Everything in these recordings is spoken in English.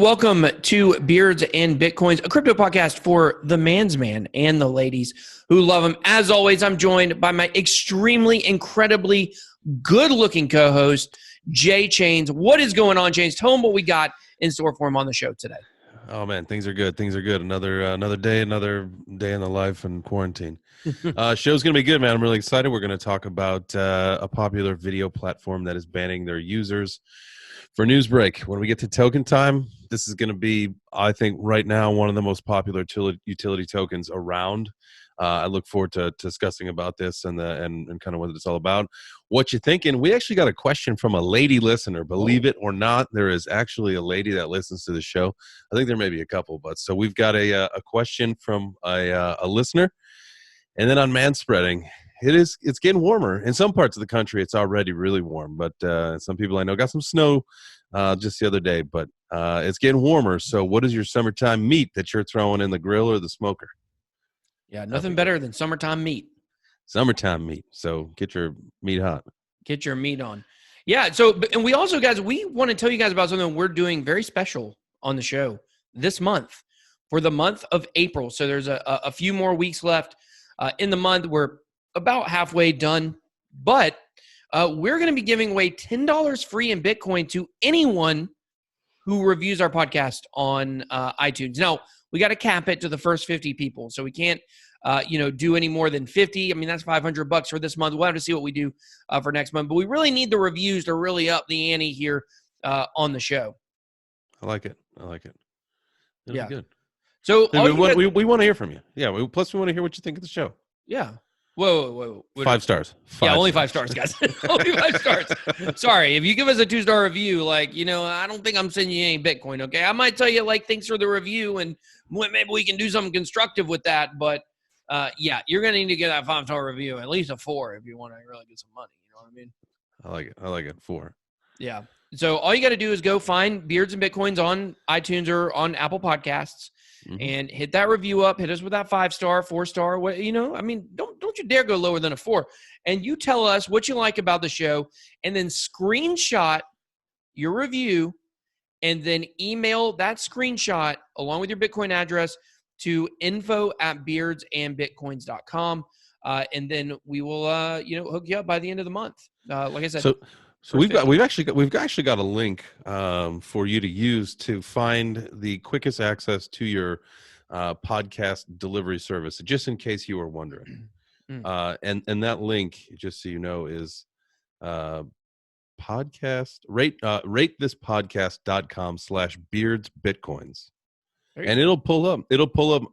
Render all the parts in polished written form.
welcome to Beards and Bitcoins, a crypto podcast for the man's man and the ladies who love him. As always, I'm joined by my extremely, incredibly good-looking co-host, Jay Chains. What is going on, Chains? Tell him what we got in store for him on the show today. Oh man, things are good. Things are good. Another day in the life and quarantine. Show's gonna be good, man. I'm really excited. We're gonna talk about a popular video platform that is banning their users for news break. When we get to token time, this is gonna be, I think, right now one of the most popular utility tokens around. I look forward to discussing about this and kind of what it's all about. What you thinking? We actually got a question from a lady listener. Believe it or not, there is actually a lady that listens to the show. I think there may be a couple, but so we've got a question from a listener. And then on Manspreading, it's getting warmer. In some parts of the country, it's already really warm, but some people I know got some snow just the other day, but it's getting warmer. So what is your summertime meat that you're throwing in the grill or the smoker? Yeah, nothing better than summertime meat. Summertime meat. So get your meat hot. Get your meat on. Yeah, so, and we also, guys, we want to tell you guys about something we're doing very special on the show this month for the month of April. So there's a few more weeks left in the month. We're about halfway done, but we're going to be giving away $10 free in Bitcoin to anyone who reviews our podcast on iTunes. Now, we got to cap it to the first 50 people. So we can't, do any more than 50. I mean, that's $500 for this month. We'll have to see what we do for next month. But we really need the reviews to really up the ante here on the show. I like it. It'll be good. So we want to hear from you. Yeah. Plus, we want to hear what you think of the show. Yeah. Whoa. 5 stars. Only 5 stars, guys. Only 5 stars. Sorry, if you give us a 2-star review, I don't think I'm sending you any Bitcoin, okay? I might tell you, thanks for the review, and maybe we can do something constructive with that, but, you're going to need to get that 5-star review, at least a 4 if you want to really get some money, you know what I mean? I like it. 4. Yeah. So all you got to do is go find Beards and Bitcoins on iTunes or on Apple Podcasts. Mm-hmm. And hit that review up. Hit us with that 5-star, 4-star. Don't you dare go lower than a 4. And you tell us what you like about the show, and then screenshot your review, and then email that screenshot along with your Bitcoin address to info@beardsandbitcoins.com. And then we will, hook you up by the end of the month. Like I said. So we've actually got a link for you to use to find the quickest access to your podcast delivery service, just in case you were wondering. And that link, just so you know, is ratethispodcast.com/beardsbitcoins. And it'll pull up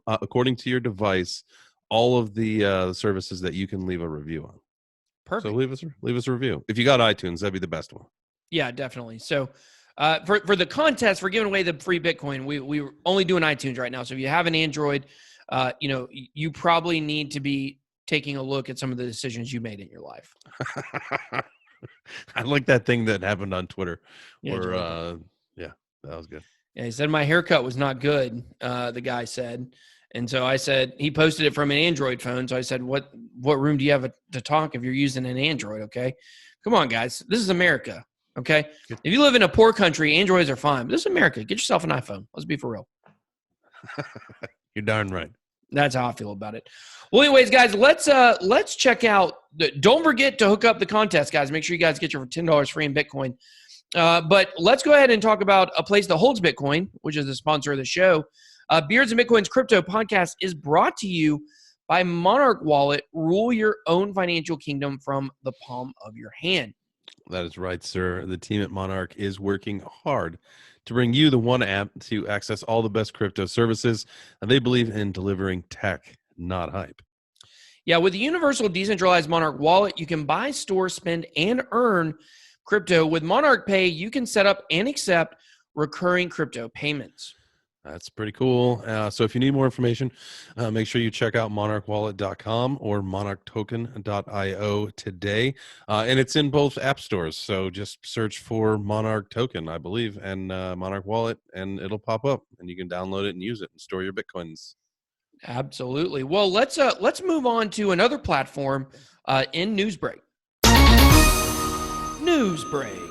according to your device all of the services that you can leave a review on. Perfect. So leave us a review. If you got iTunes, that'd be the best one. Yeah, definitely. So for the contest, for giving away the free Bitcoin, we're only doing iTunes right now. So if you have an Android, you probably need to be taking a look at some of the decisions you made in your life. I like that thing that happened on Twitter. Yeah, that was good. Yeah, he said my haircut was not good, the guy said. And so I said, he posted it from an Android phone. So I said, what room do you have to talk if you're using an Android? Okay. Come on, guys. This is America. Okay. If you live in a poor country, Androids are fine, but this is America. Get yourself an iPhone. Let's be for real. You're darn right. That's how I feel about it. Well, anyways, guys, let's check out. Don't forget to hook up the contest, guys. Make sure you guys get your $10 free in Bitcoin. But let's go ahead and talk about a place that holds Bitcoin, which is the sponsor of the show. Beards and Bitcoin's crypto podcast is brought to you by Monarch Wallet. Rule your own financial kingdom from the palm of your hand. That is right, sir. The team at Monarch is working hard to bring you the one app to access all the best crypto services, and they believe in delivering tech, not hype. Yeah, with the universal decentralized Monarch Wallet, you can buy, store, spend, and earn crypto. With Monarch Pay, you can set up and accept recurring crypto payments. That's pretty cool. So if you need more information, make sure you check out monarchwallet.com or monarchtoken.io today. And it's in both app stores. So just search for Monarch Token, I believe, and Monarch Wallet, and it'll pop up and you can download it and use it and store your Bitcoins. Absolutely. Well, let's move on to another platform in Newsbreak. Newsbreak.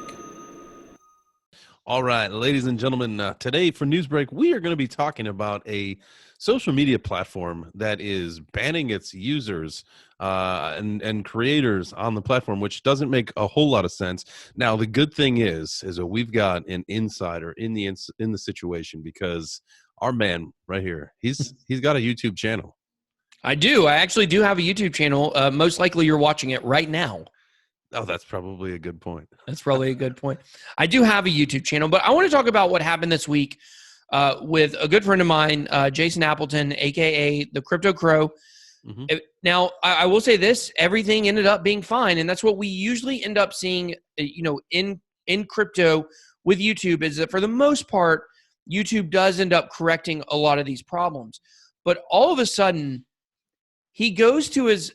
All right, ladies and gentlemen, today for Newsbreak, we are going to be talking about a social media platform that is banning its users and creators on the platform, which doesn't make a whole lot of sense. Now, the good thing is that we've got an insider in the situation, because our man right here, he's got a YouTube channel. I do. I actually do have a YouTube channel. Most likely you're watching it right now. Oh, that's probably a good point. That's probably a good point. I do have a YouTube channel, but I want to talk about what happened this week with a good friend of mine, Jason Appleton, a.k.a. the Crypto Crow. Mm-hmm. Now, I will say this, everything ended up being fine, and that's what we usually end up seeing, in crypto with YouTube, is that for the most part, YouTube does end up correcting a lot of these problems. But all of a sudden, he goes to his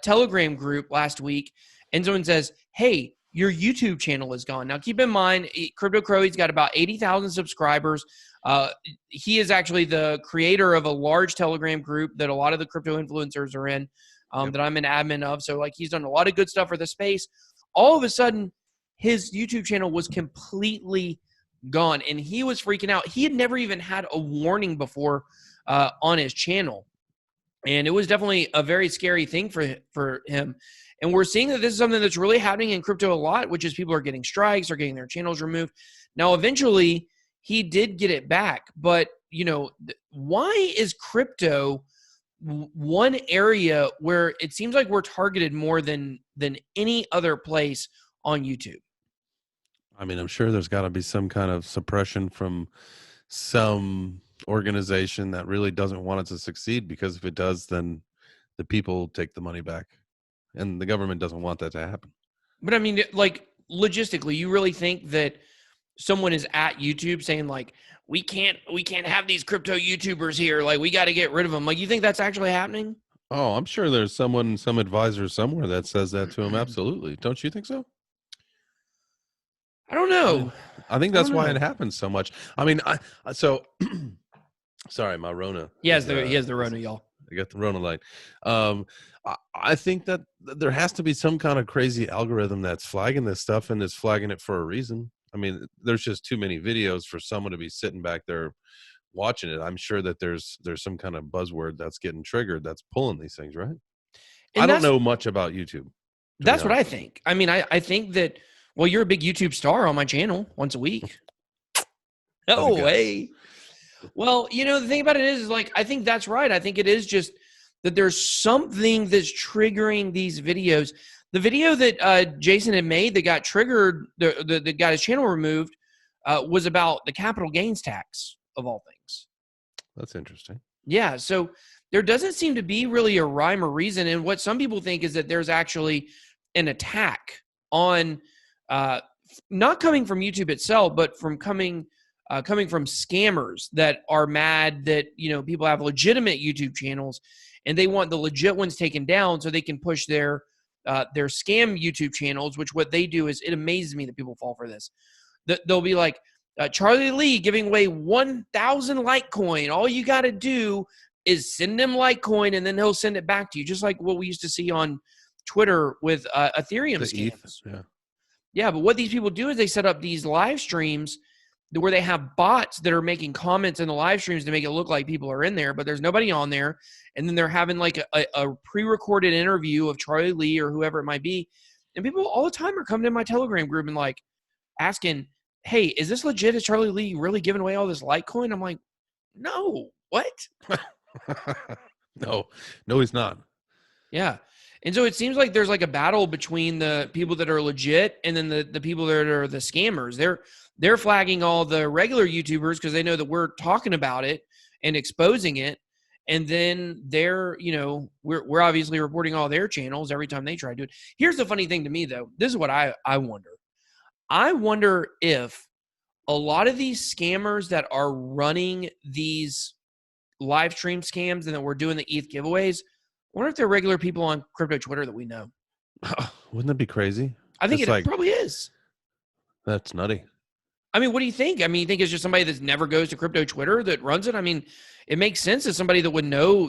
Telegram group last week, and someone says, "Hey, your YouTube channel is gone." Now, keep in mind, Crypto Crow, he's got about 80,000 subscribers. He is actually the creator of a large Telegram group that a lot of the crypto influencers are in, that I'm an admin of. So, he's done a lot of good stuff for the space. All of a sudden, his YouTube channel was completely gone, and he was freaking out. He had never even had a warning before on his channel. And it was definitely a very scary thing for him. And we're seeing that this is something that's really happening in crypto a lot, which is people are getting strikes or getting their channels removed. Now, eventually, he did get it back. But, why is crypto one area where it seems like we're targeted more than any other place on YouTube? I mean, I'm sure there's got to be some kind of suppression from some organization that really doesn't want it to succeed, because if it does, then the people take the money back, and the government doesn't want that to happen. But I mean, logistically, you really think that someone is at YouTube saying we can't have these crypto YouTubers here, we got to get rid of them? You think that's actually happening? Oh, I'm sure there's some advisor somewhere that says that to him. Absolutely. Don't you think so? I don't know. I think that's why it happens so much. I mean, sorry, my Rona. He has the Rona, y'all. I got the Rona light. I think that there has to be some kind of crazy algorithm that's flagging this stuff, and is flagging it for a reason. I mean, there's just too many videos for someone to be sitting back there watching it. I'm sure that there's some kind of buzzword that's getting triggered that's pulling these things, right? And I don't know much about YouTube. That's what I think. I mean, I think that, well, you're a big YouTube star on my channel once a week. No way. Well, the thing about it is, I think that's right. I think it is just that there's something that's triggering these videos. The video that Jason had made that got triggered, that got his channel removed, was about the capital gains tax, of all things. That's interesting. Yeah, so there doesn't seem to be really a rhyme or reason. And what some people think is that there's actually an attack on, not coming from YouTube itself, but from coming from scammers that are mad that, people have legitimate YouTube channels and they want the legit ones taken down so they can push their scam YouTube channels, which what they do is, it amazes me that people fall for this. They'll be like, Charlie Lee giving away 1,000 Litecoin. All you got to do is send him Litecoin and then he'll send it back to you. Just like what we used to see on Twitter with Ethereum scams. Yeah, but what these people do is they set up these live streams where they have bots that are making comments in the live streams to make it look like people are in there, but there's nobody on there. And then they're having a pre-recorded interview of Charlie Lee or whoever it might be. And people all the time are coming to my Telegram group and asking, "Hey, is this legit? Is Charlie Lee really giving away all this Litecoin?" I'm like, no, what? No, he's not. Yeah. And so it seems like there's a battle between the people that are legit and then the people that are the scammers. They're flagging all the regular YouTubers because they know that we're talking about it and exposing it. And then we're obviously reporting all their channels every time they try to do it. Here's the funny thing to me, though. This is what I wonder. I wonder if a lot of these scammers that are running these live stream scams and that we're doing the ETH giveaways, I wonder if they're regular people on crypto Twitter that we know. Wouldn't that be crazy? I think it probably is. That's nutty. I mean, what do you think? I mean, you think it's just somebody that never goes to crypto Twitter that runs it? I mean, it makes sense as somebody that would know,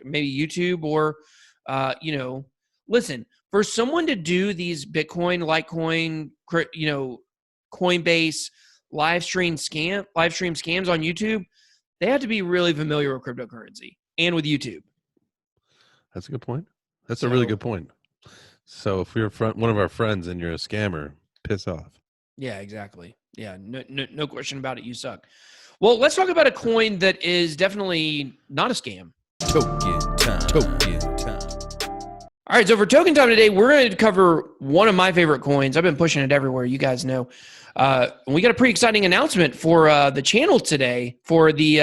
maybe YouTube or, listen, for someone to do these Bitcoin, Litecoin, Coinbase live stream scams on YouTube, they have to be really familiar with cryptocurrency and with YouTube. That's a good point. That's a really good point. So if you're one of our friends and you're a scammer, piss off. Yeah, exactly. Yeah, no question about it. You suck. Well, let's talk about a coin that is definitely not a scam. Token time. All right, so for token time today, we're going to cover one of my favorite coins. I've been pushing it everywhere. You guys know. We got a pretty exciting announcement for the channel today for the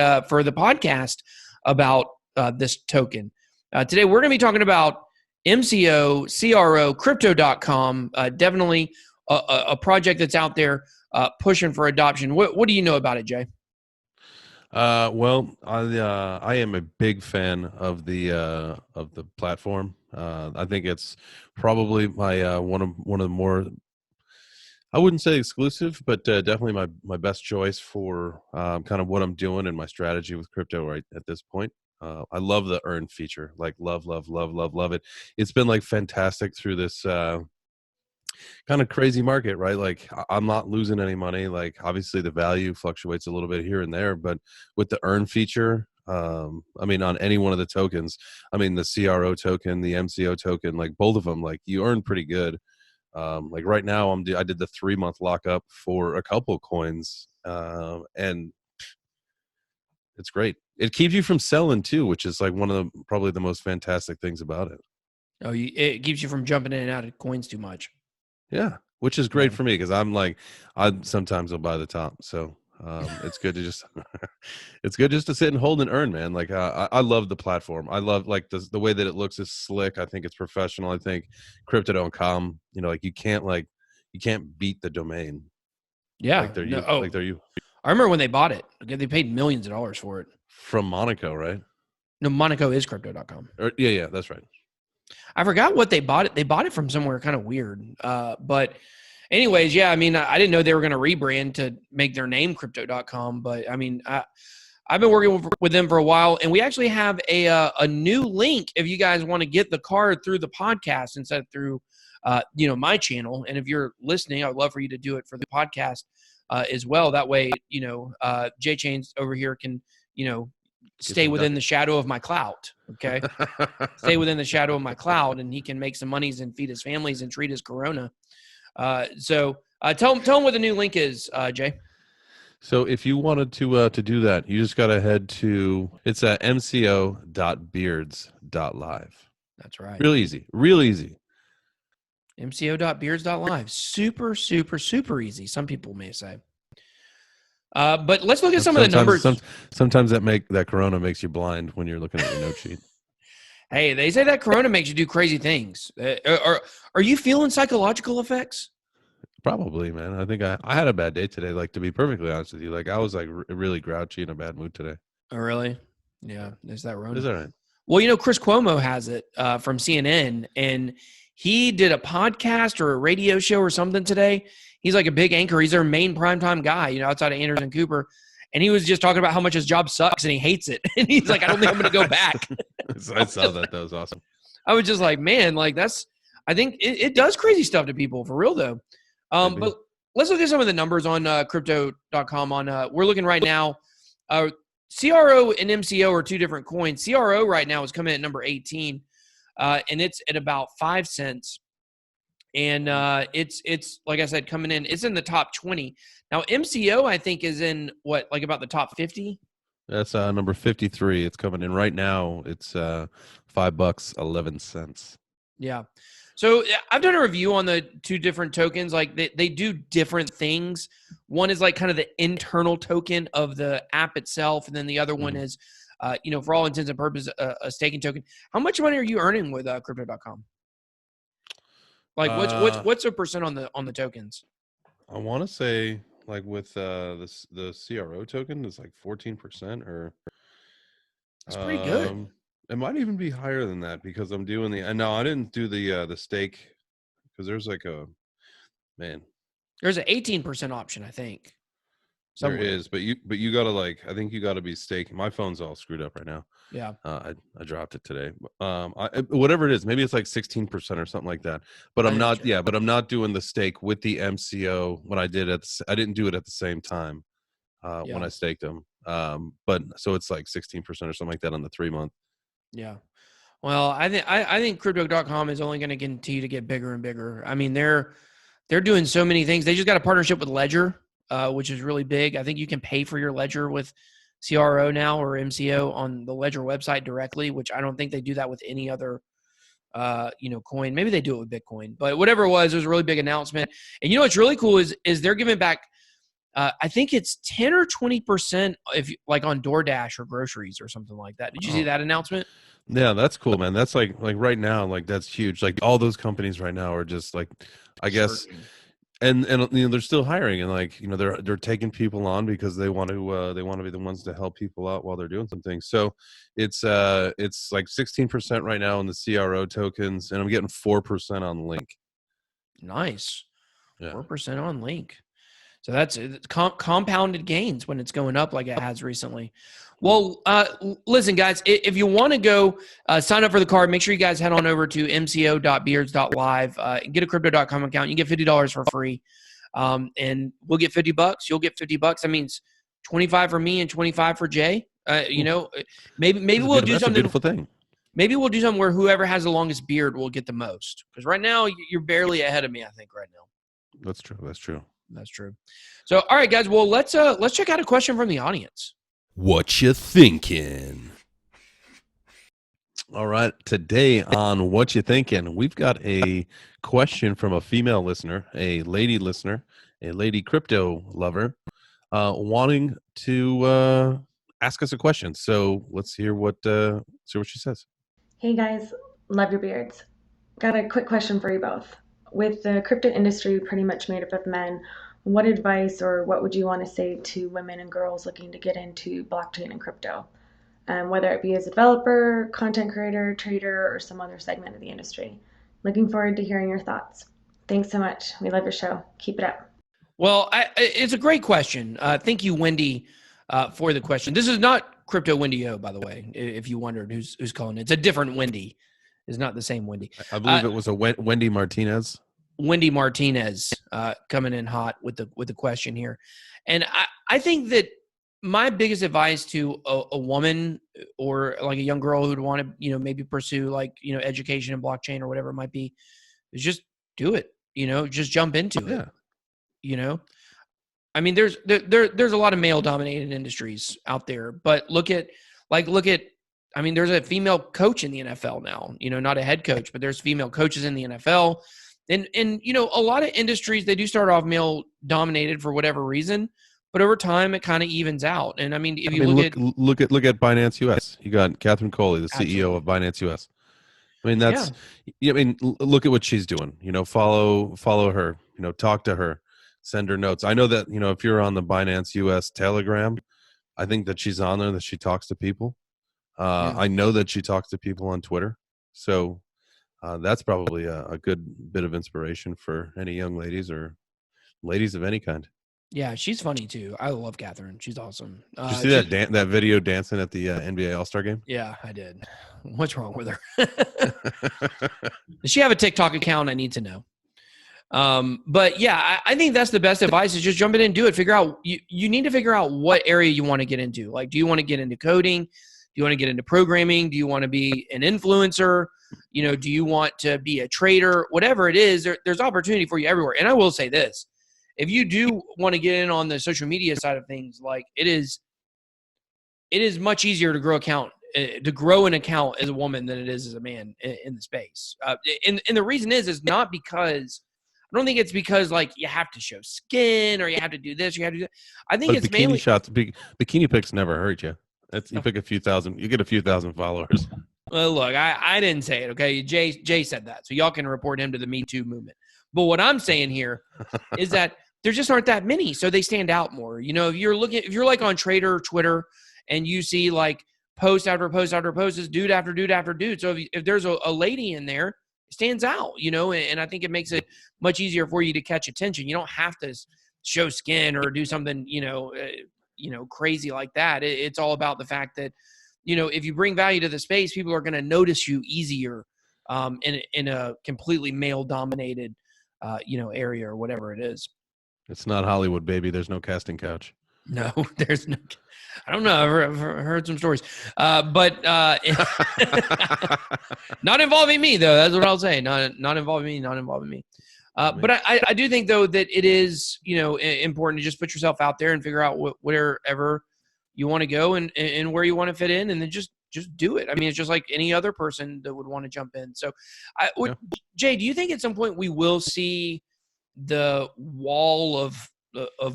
podcast about this token. Today, we're going to be talking about MCO, CRO, Crypto.com. Definitely a project that's out there pushing for adoption. What do you know about it, Jay? Well, I am a big fan of the platform. I think it's probably my one of the more, I wouldn't say exclusive, but definitely my best choice for kind of what I'm doing and my strategy with crypto right at this point. I love the earn feature, like love it. It's been like fantastic through this kind of crazy market, right? Like I'm not losing any money. Like obviously the value fluctuates a little bit here and there, but with the earn feature, I mean, on any one of the tokens, I mean, the CRO token, the MCO token, like both of them, like you earn pretty good. Like right now I did the 3-month lockup for a couple coins, and it's great. It keeps you from selling too, which is like one of the, probably the most fantastic things about it. Oh, it keeps you from jumping in and out of coins too much. Yeah, which is great for me because I'm like, sometimes I'll buy the top. So it's good to just, it's good just to sit and hold and earn, man. Like I love the platform. I love like the way that it looks is slick. I think it's professional. I think Crypto.com, you know, like you can't beat the domain. Yeah. Like they're you. I remember when they bought it. They paid millions of dollars for it. From Monaco, right? No, Monaco is Crypto.com. Yeah, that's right. I forgot what they bought it. They bought it from somewhere kind of weird. But anyways, yeah, I mean, I didn't know they were going to rebrand to make their name Crypto.com. But I mean, I've been working with them for a while, and we actually have a new link if you guys want to get the card through the podcast instead of through, my channel. And if you're listening, I would love for you to do it for the podcast as well. That way, J Chains over here can, stay within the shadow of my clout. Okay. Stay within the shadow of my cloud, and he can make some monies and feed his families and treat his corona. So tell him what the new link is, Jay. So if you wanted to do that, you just got to head to, it's at mco.beards.live. That's right. Real easy. mco.beards.live. Super, super, super easy. Some people may say. But let's look at some of the numbers. Sometimes that corona makes you blind when you're looking at your note sheet. Hey, they say that corona makes you do crazy things. Are you feeling psychological effects? Probably, man. I think I had a bad day today. Like, to be perfectly honest with you, like I was like really grouchy in a bad mood today. Oh, really? Yeah. Is that right? Is that right? Well, Chris Cuomo has it from CNN, and he did a podcast or a radio show or something today. He's like a big anchor. He's their main primetime guy, outside of Anderson Cooper. And he was just talking about how much his job sucks and he hates it. And he's like, I don't think I'm going to go back. I saw that. That was awesome. I was just like, man, like I think it does crazy stuff to people for real though. But let's look at some of the numbers on crypto.com. We're looking right now. CRO and MCO are two different coins. CRO right now is coming at number 18, and it's at about 5 cents. And it's like I said, coming in. It's in the top 20 now. MCO I think is in about the top 50. That's number 53. It's coming in right now. It's $5.11. Yeah. So I've done a review on the two different tokens. Like they do different things. One is like kind of the internal token of the app itself, and then the other one is, for all intents and purposes, a staking token. How much money are you earning with Crypto.com? Like what's a percent on the tokens? I want to say like with the CRO token is like 14% or. That's pretty good. It might even be higher than that because I'm doing and no, I didn't do the stake because there's like there's an 18% option, I think. somewhere. There is, but you gotta I think you gotta be staking. My phone's all screwed up right now. Yeah. I dropped it today. Whatever it is, maybe it's like 16% or something like that. But I'm not. Yeah, but I'm not doing the stake with the MCO when I did it. I didn't do it at the same time when I staked them. But so it's like 16% or something like that on the 3-month. Yeah. Well, I think crypto.com is only going to continue to get bigger and bigger. I mean, they're doing so many things. They just got a partnership with Ledger, which is really big. I think you can pay for your Ledger with CRO now or MCO on the Ledger website directly, which I don't think they do that with any other coin. Maybe they do it with Bitcoin, but whatever it was a really big announcement. And you know what's really cool is they're giving back I think it's 10 or 20% if like on DoorDash or groceries or something like that. Did you see that announcement? Yeah, that's cool, man. That's like right now, like that's huge. Like all those companies right now are just like, I guess, and they're still hiring, and they're taking people on because they want to be the ones to help people out while they're doing some things. So it's like 16% right now in the CRO tokens, and I'm getting 4% on Link. Nice, 4% on Link. So that's compounded gains when it's going up like it has recently. Well, listen, guys, if you want to go sign up for the card, make sure you guys head on over to mco.beards.live and get a crypto.com account. You get $50 for free. And we'll get $50. You'll get $50. That means 25 for me and 25 for Jay. Maybe we'll do something. That's a beautiful thing. Maybe we'll do something where whoever has the longest beard will get the most. Because right now you're barely ahead of me, I think, right now. That's true. That's true. So, all right, guys. Well, let's check out a question from the audience. Whatcha Thinkin? All right, today on Whatcha Thinkin, we've got a question from a female listener, a lady listener, a lady crypto lover, wanting to ask us a question. So let's hear what she says. Hey guys, love your beards. Got a quick question for you both. With the crypto industry pretty much made up of men, what advice or what would you want to say to women and girls looking to get into blockchain and crypto? Whether it be as a developer, content creator, trader, or some other segment of the industry. Looking forward to hearing your thoughts. Thanks so much. We love your show. Keep it up. Well, it's a great question. Thank you, Wendy, for the question. This is not Crypto Wendy O, by the way, if you wondered who's calling it. It's a different Wendy. It's not the same Wendy. I believe it was a Wendy Martinez. Wendy Martinez coming in hot with the question here. And I think that my biggest advice to a woman or like a young girl who'd want to, maybe pursue education in blockchain or whatever it might be, is just do it, just jump into it. I mean, there's a lot of male dominated industries out there, but look at, I mean, there's a female coach in the NFL now, not a head coach, but there's female coaches in the NFL. And a lot of industries, they do start off male dominated for whatever reason, but over time it kind of evens out. And I mean, if you look at Binance US, you got Catherine Coley, the CEO of Binance US. I mean, that's, I mean, look at what she's doing, follow her, talk to her, send her notes. I know that, if you're on the Binance US Telegram, I think that she's on there, that she talks to people. I know that she talks to people on Twitter. So that's probably a good bit of inspiration for any young ladies or ladies of any kind. Yeah, she's funny too. I love Catherine. She's awesome. Did you see that video dancing at the NBA All-Star game? Yeah, I did. What's wrong with her? Does she have a TikTok account? I need to know. But yeah, I think that's the best advice is just jump in and do it. Figure out, you need to figure out what area you want to get into. Like, do you want to get into coding? Do you want to get into programming? Do you want to be an influencer? Do you want to be a trader? Whatever it is, there's opportunity for you everywhere. And I will say this, if you do want to get in on the social media side of things, like it is much easier to grow an account as a woman than it is as a man in the space. And the reason is not because, I don't think it's because like you have to show skin or you have to do this, or you have to do that. I think it's mainly bikini pics never hurt you. You pick a few thousand, you get a few thousand followers. Well, look, I didn't say it. Okay. Jay said that. So y'all can report him to the Me Too movement. But what I'm saying here is that there just aren't that many. So they stand out more. If you're like on Trader, Twitter, and you see like post after post after post, is dude after dude after dude. So if there's a lady in there, it stands out, and I think it makes it much easier for you to catch attention. You don't have to show skin or do something, crazy like that. It's all about the fact that, if you bring value to the space, people are going to notice you easier in a completely male dominated, area or whatever it is. It's not Hollywood, baby. There's no casting couch. No, there's no. I don't know. I've heard some stories, but not involving me though. That's what I'll say. Not involving me. Not involving me. But I do think though that it is important to just put yourself out there and figure out wherever you want to go and where you want to fit in, and then just do it. I mean, it's just like any other person that would want to jump in. So, Jay, do you think at some point we will see the wall of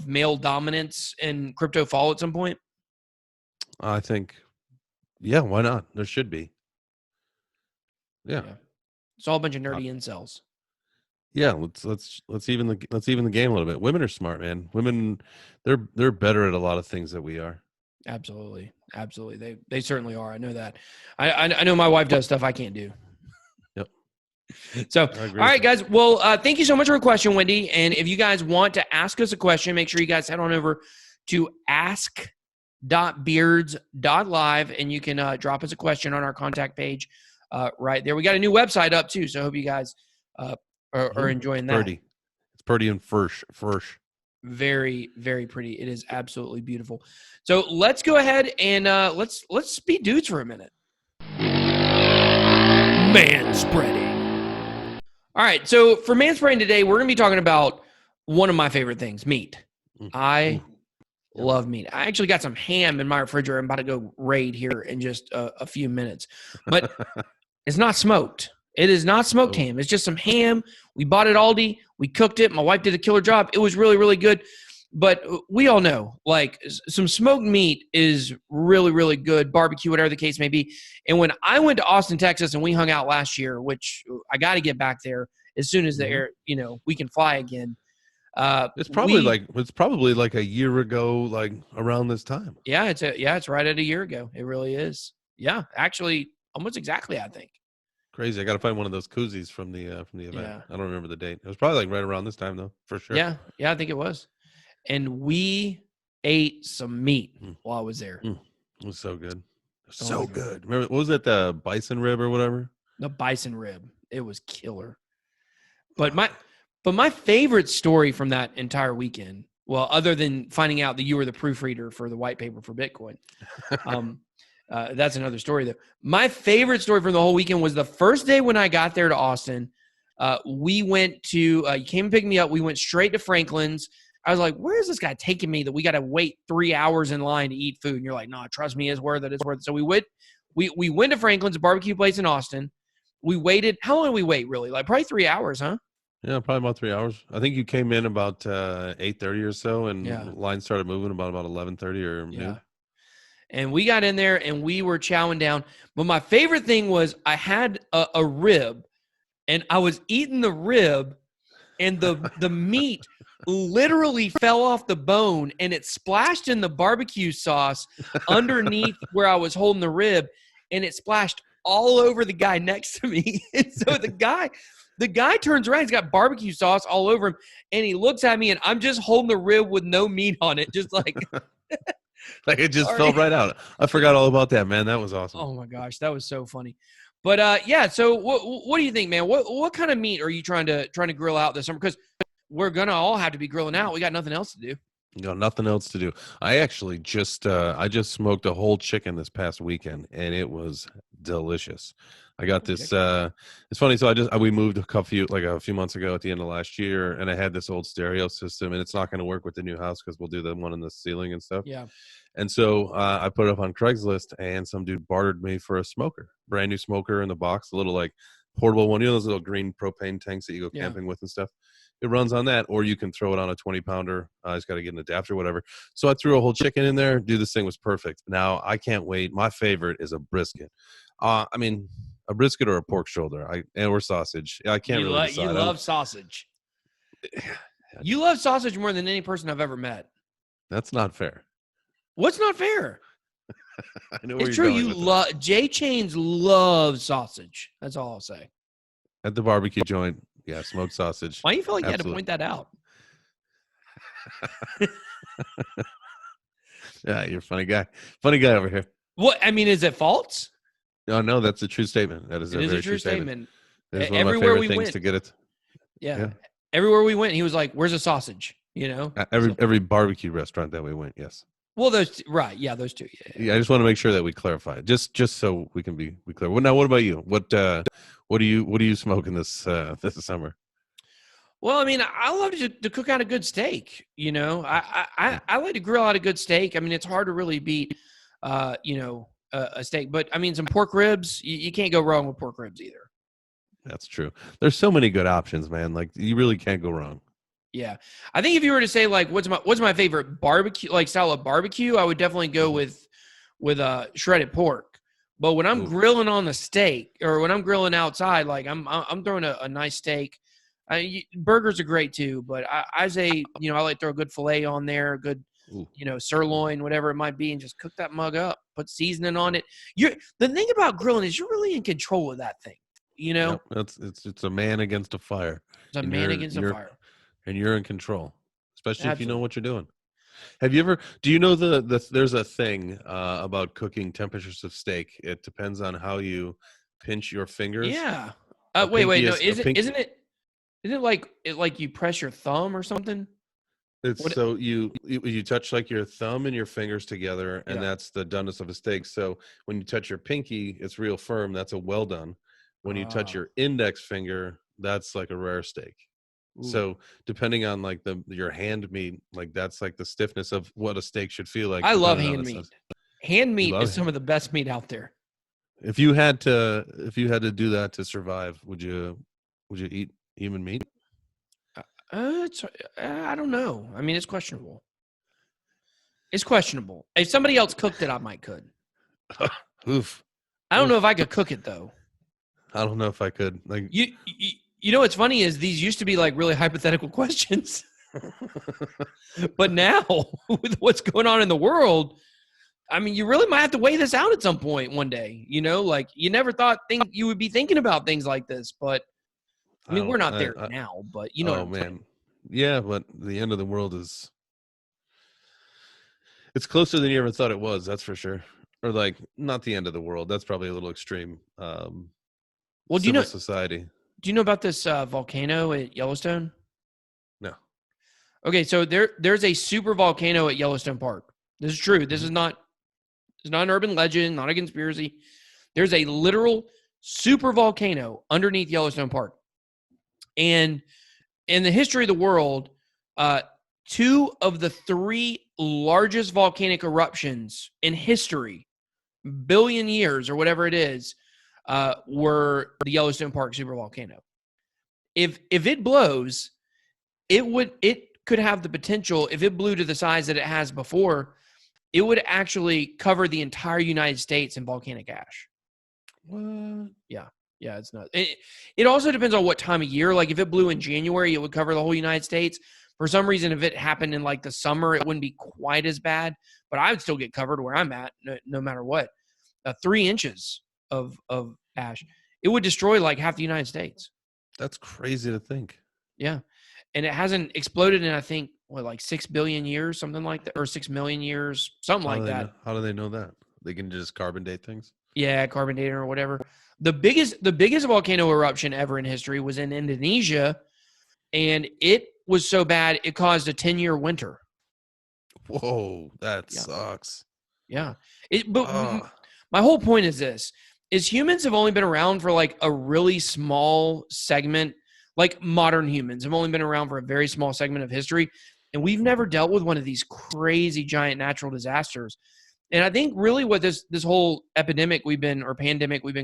male dominance in crypto fall at some point? I think, yeah, why not? There should be. Yeah. It's all a bunch of nerdy incels. Yeah, let's even the game a little bit. Women are smart, man. Women, they're better at a lot of things that we are. Absolutely. They certainly are. I know that. I know my wife does stuff I can't do. Yep. So, all right, guys. Well, thank you so much for a question, Wendy. And if you guys want to ask us a question, make sure you guys head on over to ask.beards.live and you can drop us a question on our contact page right there. We got a new website up too, so I hope you guys are enjoying that. Pretty. It's pretty and fresh. Very, very pretty. It is absolutely beautiful. So let's go ahead and let's be dudes for a minute. Manspreading. All right. So for Manspreading today, we're going to be talking about one of my favorite things, meat. I love meat. I actually got some ham in my refrigerator. I'm about to go raid here in just a few minutes, but it's not smoked. It is not smoked ham. It's just some ham. We bought it at Aldi. We cooked it. My wife did a killer job. It was really, really good. But we all know, like, some smoked meat is really, really good. Barbecue, whatever the case may be. And when I went to Austin, Texas, and we hung out last year, which I got to get back there as soon as the air, we can fly again. It's probably like a year ago, like around this time. Yeah, it's right at a year ago. It really is. Yeah, actually, almost exactly, I think. Crazy. I got to find one of those koozies from the event. Yeah. I don't remember the date. It was probably like right around this time though, for sure. Yeah, I think it was. And we ate some meat while I was there. It was so good. So good. Remember, what was it? The bison rib or whatever? The bison rib. It was killer. But my favorite story from that entire weekend, well, other than finding out that you were the proofreader for the white paper for Bitcoin, that's another story though. My favorite story from the whole weekend was the first day when I got there to Austin. We went to, you came and picked me up. We went straight to Franklin's. I was like, where is this guy taking me that we got to wait 3 hours in line to eat food? And you're like, no, trust me, it's worth it. It's worth it. So we went to Franklin's, a barbecue place in Austin. We waited. How long did we wait really? Like probably 3 hours, huh? Yeah, probably about 3 hours. I think you came in about 8:30 or so, and line started moving about 11:30 or noon. And we got in there and we were chowing down. But my favorite thing was I had a rib, and I was eating the rib, and the meat literally fell off the bone, and it splashed in the barbecue sauce underneath where I was holding the rib, and it splashed all over the guy next to me. And so the guy turns around, he's got barbecue sauce all over him, and he looks at me, and I'm just holding the rib with no meat on it, just like like it just fell right out. I forgot all about that, man. That was awesome. Oh my gosh, that was so funny. But yeah, so what do you think, man? What kind of meat are you trying to grill out this summer? Because we're gonna all have to be grilling out. We got nothing else to do. Nothing else to do. I actually just smoked a whole chicken this past weekend, and it was delicious. I got this. It's funny. So we moved a few months ago at the end of last year, and I had this old stereo system, and it's not going to work with the new house because we'll do the one in the ceiling and stuff. Yeah. And so I put it up on Craigslist, and some dude bartered me for a smoker, brand new smoker in the box, a little like portable one. You know those little green propane tanks that you go camping with and stuff. It runs on that, or you can throw it on a 20-pounder. I just got to get an adapter, whatever. So I threw a whole chicken in there. Dude, this thing was perfect. Now I can't wait. My favorite is a brisket. I mean, a brisket or a pork shoulder, or sausage. I can't really decide. You love sausage. You love sausage more than any person I've ever met. That's not fair. What's not fair? I know where it's you're true. going You love J Chains loves sausage. That's all I'll say. At the barbecue joint, yeah, smoked sausage. Why do you feel like you had to point that out? Yeah, you're a funny guy. Funny guy over here. What I mean, is it false? No, that's a true statement. That is It a is a very true true statement. statement. It is one of my Everywhere favorite we things went, to get it. yeah. Yeah. Everywhere we went, he was like, "Where's a sausage?" You know. So, Every barbecue restaurant that we went, yes. well, right, yeah, those two. Yeah. Yeah, I just want to make sure that we clarify it, just so we can be clear. Well, now, what about you? What are you smoking this summer? Well, I mean, I love to cook out a good steak. You know, I like to grill out a good steak. I mean, it's hard to really beat, a steak. But I mean, some pork ribs. You can't go wrong with pork ribs either. That's true. There's so many good options, man. Like you really can't go wrong. Yeah, I think if you were to say like, what's my favorite barbecue like style of barbecue, I would definitely go with shredded pork. But when I'm Ooh. grilling on the steak or when I'm grilling outside, like I'm throwing a nice steak. Burgers are great too, but I say, I like to throw a good filet on there, a good, Ooh. Sirloin, whatever it might be, and just cook that mug up, put seasoning on it. The thing about grilling is you're really in control of that thing. Yep, it's a man against a fire. It's a man against a fire. And you're in control, especially if you know Absolutely. what you're doing. Have you ever? Do you know there's a thing about cooking temperatures of steak? It depends on how you pinch your fingers. Yeah. A Wait, pinky no. is- a pinky- Isn't it like you press your thumb or something? It's What? so you touch like your thumb and your fingers together, and Yeah. that's the doneness of a steak. So when you touch your pinky, it's real firm. That's a well done. When you touch Ah. your index finger, that's like a rare steak. Ooh. So depending on like your hand meat, like that's like the stiffness of what a steak should feel like. I love depending on hand the meat. size. Hand meat love is it. some of the best meat out there. If you had to do that to survive, would you eat human meat? I don't know. I mean, it's questionable. It's questionable. If somebody else cooked it, I might could. Oof. I don't know if I could cook it though. I don't know if I could. Like You know what's funny is these used to be like really hypothetical questions, but now with what's going on in the world, I mean, you really might have to weigh this out at some point one day. Like you never thought you would be thinking about things like this, but I mean, we're not there now. But you know, oh man, yeah. But the end of the world it's closer than you ever thought it was. That's for sure. Or like not the end of the world. That's probably a little extreme. Well, do you know society? Do you know about this volcano at Yellowstone? No. Okay, so there's a super volcano at Yellowstone Park. This is true. This is not an urban legend, not a conspiracy. There's a literal super volcano underneath Yellowstone Park. And in the history of the world, 2 of the 3 largest volcanic eruptions in history, billion years or whatever it is, were the Yellowstone Park super volcano. If it blows, it could have the potential, if it blew to the size that it has before, it would actually cover the entire United States in volcanic ash. What? Yeah, it's not. It also depends on what time of year. Like if it blew in January, it would cover the whole United States. For some reason, if it happened in like the summer, it wouldn't be quite as bad, but I would still get covered where I'm at, no matter what. 3 inches of ash, it would destroy like half the United States. That's crazy to think. Yeah. And it hasn't exploded in, I think, like 6 billion years, something like that, or 6 million years, something like that. How do they know that? They can just carbon date things? Yeah, carbon dating or whatever. The biggest volcano eruption ever in history was in Indonesia, and it was so bad it caused a 10-year winter. Whoa, that sucks. Yeah. My whole point is this, is humans have only been around for like a really small segment, like modern humans have only been around for a very small segment of history, and we've never dealt with one of these crazy giant natural disasters. And I think really what this whole pandemic we've been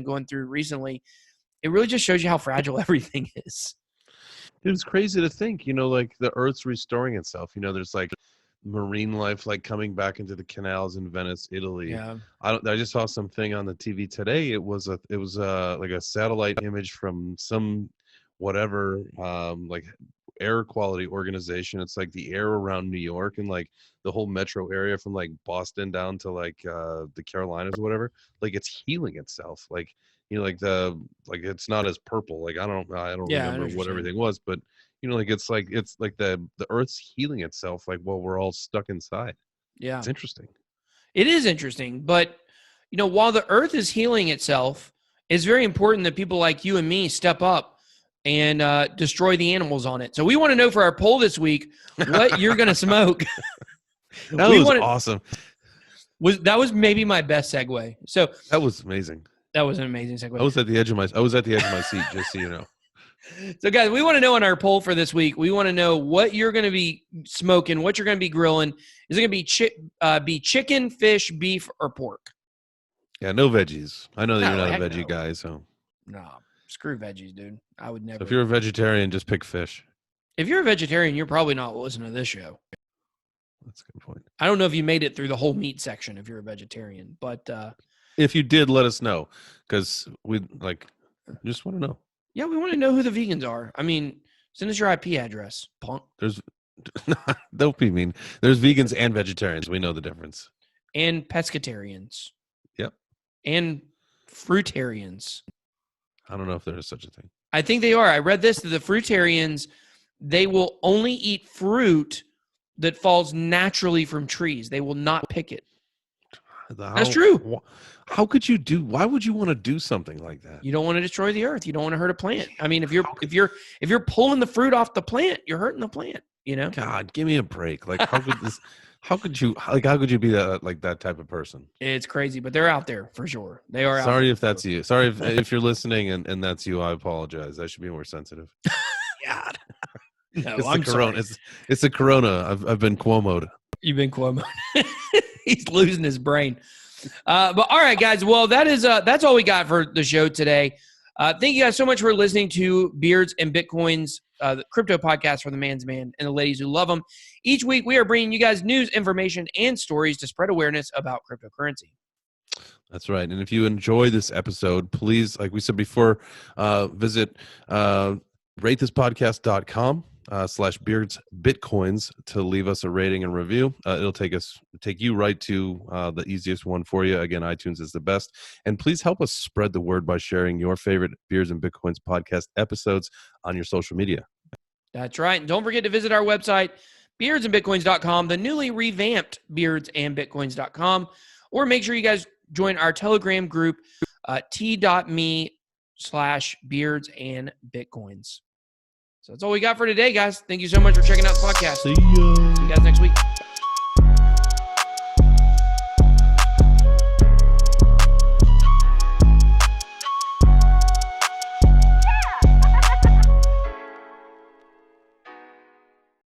going through recently, it really just shows you how fragile everything is. It was crazy to think, like the Earth's restoring itself. There's like marine life like coming back into the canals in Venice, Italy. Yeah. I just saw something on the TV today. It was like a satellite image from some whatever like air quality organization. It's like the air around New York and like the whole metro area from like Boston down to like the Carolinas or whatever. Like it's healing itself. Like like it's not as purple. Like I don't remember what everything was, but it's like the Earth's healing itself, like while we're all stuck inside. Yeah. It's interesting. It is interesting, but while the Earth is healing itself, it's very important that people like you and me step up and destroy the animals on it. So we want to know for our poll this week what you're going to smoke. That was awesome. That was maybe my best segue. So that was amazing. That was an amazing segue. I was at the edge of my seat, just so you know. So guys, we want to know on our poll for this week. We want to know what you're going to be smoking, what you're going to be grilling. Is it going to be chicken, fish, beef, or pork? Yeah, no veggies. I know that you're not a veggie guy, so no. Screw veggies, dude. I would never. So if you're a vegetarian, just pick fish. If you're a vegetarian, you're probably not listening to this show. That's a good point. I don't know if you made it through the whole meat section if you're a vegetarian, but if you did, let us know, because we just want to know. Yeah, we want to know who the vegans are. I mean, send us your IP address, punk. Don't be mean. There's vegans and vegetarians. We know the difference. And pescatarians. Yep. And fruitarians. I don't know if there is such a thing. I think they are. I read this, that the fruitarians, they will only eat fruit that falls naturally from trees. They will not pick it. That's true. How could you why would you want to do something like that? You don't want to destroy the earth. You don't want to hurt a plant. I mean, if you're pulling the fruit off the plant, you're hurting the plant, God, give me a break. Like, how could you be that type of person? It's crazy, but they're out there for sure. They are. Sorry if that's you. Sorry if you're listening and that's you. I apologize. I should be more sensitive. God. No, I'm the corona. It's the corona. I've been Cuomo'd. You've been Cuomo. He's losing his brain. But all right, guys. Well, that's all we got for the show today. Thank you guys so much for listening to Beards and Bitcoins, the crypto podcast for the man's man and the ladies who love them. Each week, we are bringing you guys news, information, and stories to spread awareness about cryptocurrency. That's right. And if you enjoy this episode, please, like we said before, visit ratethispodcast.com. /beards bitcoins to leave us a rating and review. It'll take you right to the easiest one for you. Again, iTunes is the best. And please help us spread the word by sharing your favorite Beards and Bitcoins podcast episodes on your social media. That's right. And don't forget to visit our website, beardsandbitcoins.com, the newly revamped beardsandbitcoins.com, or make sure you guys join our Telegram group, t.me/beardsandbitcoins. So that's all we got for today, guys. Thank you so much for checking out the podcast. See you guys next week.